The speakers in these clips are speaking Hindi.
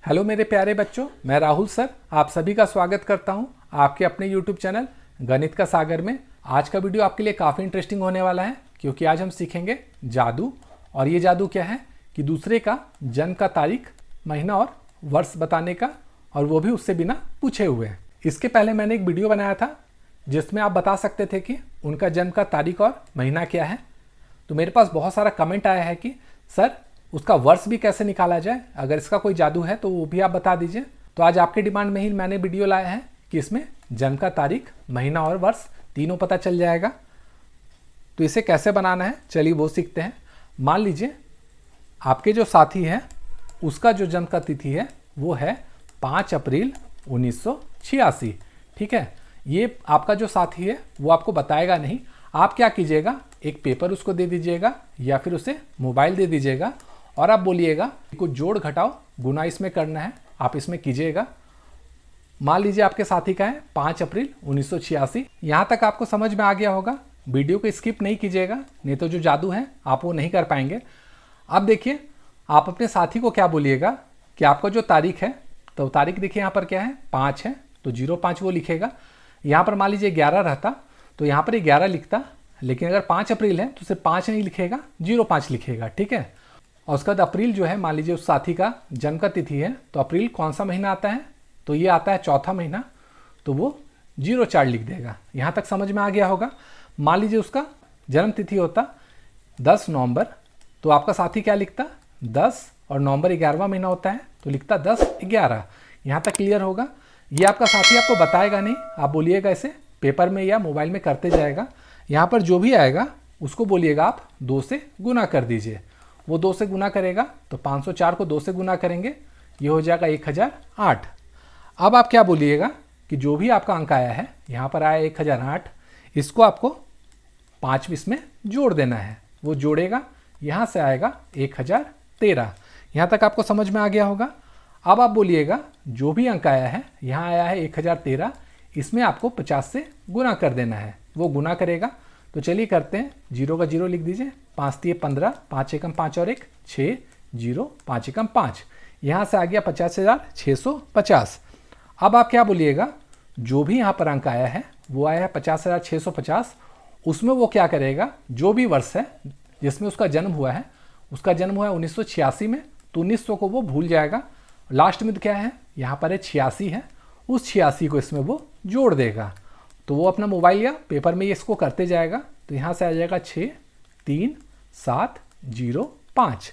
हेलो मेरे प्यारे बच्चों, मैं राहुल सर आप सभी का स्वागत करता हूं आपके अपने YouTube चैनल गणित का सागर में। आज का वीडियो आपके लिए काफ़ी इंटरेस्टिंग होने वाला है क्योंकि आज हम सीखेंगे जादू। और ये जादू क्या है कि दूसरे का जन्म का तारीख, महीना और वर्ष बताने का, और वो भी उससे बिना पूछे हुए। इसके पहले मैंने एक वीडियो बनाया था जिसमें आप बता सकते थे कि उनका जन्म का तारीख और महीना क्या है। तो मेरे पास बहुत सारा कमेंट आया है कि सर उसका वर्ष भी कैसे निकाला जाए, अगर इसका कोई जादू है तो वो भी आप बता दीजिए। तो आज आपके डिमांड में ही मैंने वीडियो लाया है कि इसमें जन्म का तारीख, महीना और वर्ष तीनों पता चल जाएगा। तो इसे कैसे बनाना है चलिए वो सीखते हैं। मान लीजिए आपके जो साथी है उसका जो जन्म का तिथि है वो है 5 अप्रैल 1986। ठीक है, ये आपका जो साथी है वो आपको बताएगा नहीं। आप क्या कीजिएगा, एक पेपर उसको दे दीजिएगा या फिर उसे मोबाइल दे दीजिएगा और आप बोलिएगा कुछ जोड़ घटाओ गुना इसमें करना है, आप इसमें कीजिएगा। मान लीजिए आपके साथी का है 5 अप्रैल 1986। यहाँ तक आपको समझ में आ गया होगा। वीडियो को स्किप नहीं कीजिएगा, नहीं तो जो जादू है आप वो नहीं कर पाएंगे। अब देखिए आप अपने साथी को क्या बोलिएगा कि आपका जो तारीख है, तो तारीख देखिए यहाँ पर क्या है 5 है तो 05 वो लिखेगा। यहाँ पर मान लीजिए 11 रहता तो यहाँ पर 11 लिखता, लेकिन अगर 5 अप्रैल है तो सिर्फ 5 नहीं लिखेगा, 05 लिखेगा। ठीक है, और उसके बाद अप्रैल जो है, मान लीजिए उस साथी का जन्म का तिथि है तो अप्रैल कौन सा महीना आता है, तो ये आता है चौथा महीना, तो वो 04 लिख देगा। यहाँ तक समझ में आ गया होगा। मान लीजिए उसका जन्म तिथि होता 10 नवंबर, तो आपका साथी क्या लिखता 10 और नवंबर 11वां महीना होता है तो लिखता 10-11। यहाँ तक क्लियर होगा। ये आपका साथी आपको बताएगा नहीं, आप बोलिएगा इसे पेपर में या मोबाइल में करते जाएगा। यहाँ पर जो भी आएगा उसको बोलिएगा आप 2 से गुना कर दीजिए। वो 2 से गुना करेगा तो 504 को 2 से गुना करेंगे, ये हो जाएगा 1008। अब आप क्या बोलिएगा कि जो भी आपका अंक आया है, यहाँ पर आया 1008, इसको आपको 5 इसमें जोड़ देना है। वो जोड़ेगा, यहाँ से आएगा 1013। यहाँ तक आपको समझ में आ गया होगा। अब आप बोलिएगा जो भी अंक आया है, यहाँ आया है 1013, इसमें आपको 50 से गुना कर देना है। वो गुना करेगा, तो चलिए करते हैं। 0 का 0 लिख दीजिए, 5 3 15, 5 एकम 5 और 1 6, 0 5 एकम 5, यहाँ से आ गया 50,650। अब आप क्या बोलिएगा, जो भी यहाँ पर अंक आया है वो आया है 50,650, उसमें वो क्या करेगा, जो भी वर्ष है जिसमें उसका जन्म हुआ है, उसका जन्म हुआ है 1986 में, तो 1900 को वो भूल जाएगा। लास्ट में तो क्या है, यहाँ पर है 86 है, उस 86 को इसमें वो जोड़ देगा। तो वो अपना मोबाइल या पेपर में ये इसको करते जाएगा, तो यहाँ से आ जाएगा 63705,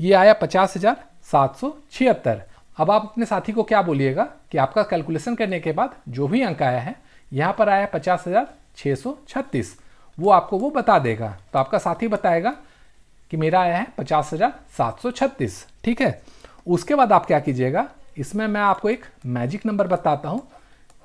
ये आया 50,776। अब आप अपने साथी को क्या बोलिएगा कि आपका कैलकुलेशन करने के बाद जो भी अंक आया है, यहाँ पर आया 50,636, वो आपको वो बता देगा। तो आपका साथी बताएगा कि मेरा आया है 50,736। ठीक है, उसके बाद आप क्या कीजिएगा, इसमें मैं आपको एक मैजिक नंबर बताता हूँ।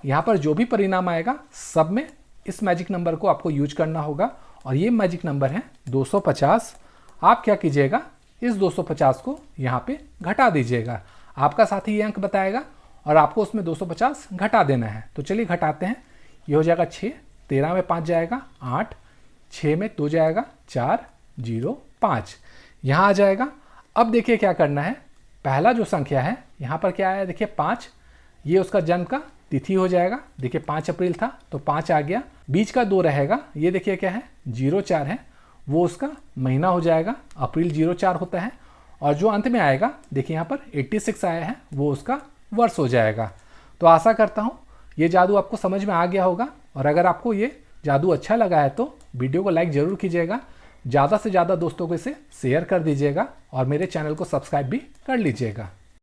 यहाँ पर जो भी परिणाम आएगा सब में इस मैजिक नंबर को आपको यूज करना होगा, और ये मैजिक नंबर है 250। आप क्या कीजिएगा, इस 250 को यहाँ पे घटा दीजिएगा। आपका साथी ये अंक बताएगा और आपको उसमें 250 घटा देना है। तो चलिए घटाते हैं। ये हो जाएगा 6, 13 में 5 जाएगा 8, 6 में 2 जाएगा 4, 0 5, यहाँ आ जाएगा। अब देखिए क्या करना है, पहला जो संख्या है यहाँ पर क्या आया, देखिए 5, ये उसका जन्म का तिथि हो जाएगा। देखिए 5 अप्रैल था तो 5 आ गया। बीच का 2 रहेगा, ये देखिए क्या है 04 है, वो उसका महीना हो जाएगा, अप्रैल 04 होता है। और जो अंत में आएगा देखिए यहाँ पर 86 आया है, वो उसका वर्ष हो जाएगा। तो आशा करता हूँ ये जादू आपको समझ में आ गया होगा। और अगर आपको ये जादू अच्छा लगा है तो वीडियो को लाइक ज़रूर कीजिएगा, ज़्यादा से ज़्यादा दोस्तों को इसे शेयर कर दीजिएगा और मेरे चैनल को सब्सक्राइब भी कर लीजिएगा।